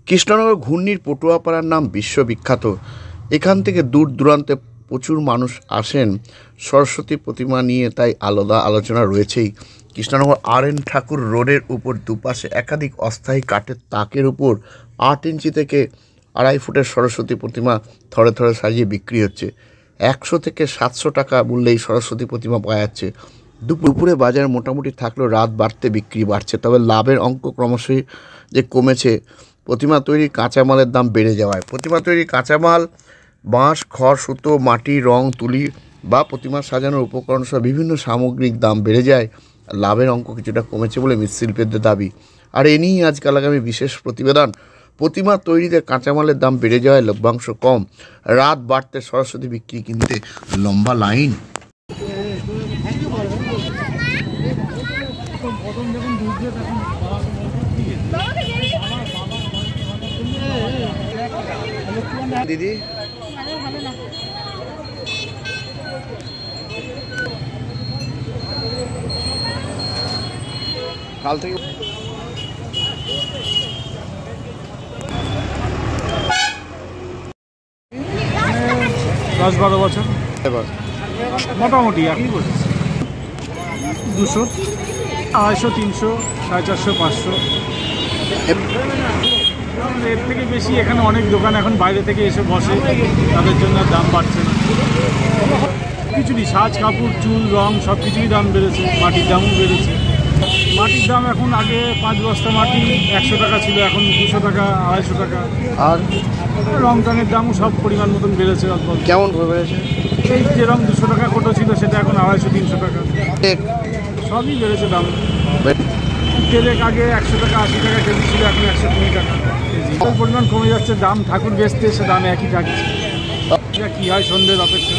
কৃষ্ণনগর ঘূর্ণির পটুয়াপাড়ার নাম বিশ্ববিখ্যাত। এখান থেকে দূর দূরান্তে প্রচুর মানুষ আসেন সরস্বতী প্রতিমা নিয়ে, তাই আলাদা আলোচনা রয়েছেই। কৃষ্ণনগর আর.এন. ঠাকুর রোডের উপর দুপাশে একাধিক অস্থায়ী কাঠের তাকের উপর 8 ইঞ্চি থেকে 2.5 ফুটের সরস্বতী প্রতিমা থরে থরে সাজিয়ে বিক্রি হচ্ছে। 100 থেকে 700 টাকা মূল্যেই সরস্বতী প্রতিমা পাওয়া যাচ্ছে। দুপুরে বাজার মোটামুটি থাকলেও রাত বাড়তে বিক্রি বাড়ছে, তবে লাভের অঙ্ক ক্রমশই যে কমেছে প্রতিমা তৈরির কাঁচামালের দাম বেড়ে যাওয়ায়। প্রতিমা তৈরির কাঁচামাল বাঁশ, খড়, সুতো, মাটি, রং, তুলি বা প্রতিমা সাজানোর উপকরণ সহ বিভিন্ন সামগ্রিক দাম বেড়ে যায়। লাভের অঙ্ক কিছুটা কমেছে বলে মৃৎশিল্পীদের দাবি। আর এ নিয়েই আজকাল আগামী বিশেষ প্রতিবেদন। প্রতিমা তৈরিতে কাঁচামালের দাম বেড়ে যাওয়ায় লভ্যাংশ কম, রাত বাড়তে সরস্বতী বিক্রি কিনতে লম্বা লাইন। দিদি কাল থেকে 10-12 বছর মোটামুটি একই করছে। 200, 250, 300, 450, 500। এর থেকে বেশি এখানে অনেক দোকান এখন বাইরে থেকে এসে বসে, তাদের জন্য দাম বাড়ছে না। কিছুই সাজ, কাপড়, চুল, রং সব কিছুই দাম বেড়েছে। মাটির দামও বেড়েছে। মাটির দাম এখন আগে 5 বস্তা মাটি 100 টাকা ছিল, এখন 200 টাকা, 250 টাকা। আর রং টঙের দামও সব পরিমাণ মতন বেড়েছে। কেমন বেড়েছে? এই যে রং 200 টাকা কোটো ছিল সেটা এখন 250-300 টাকা। সবই বেড়েছে দাম। তেলের আগে 100 টাকা 80 টাকা কেজি ছিল, এখন 120 টাকা কেজি। পরিমাণ কমে যাচ্ছে, দাম ঠাকুর বেচতে সে দাম একই থাকছে। কী হয় সন্ধ্যের অপেক্ষা।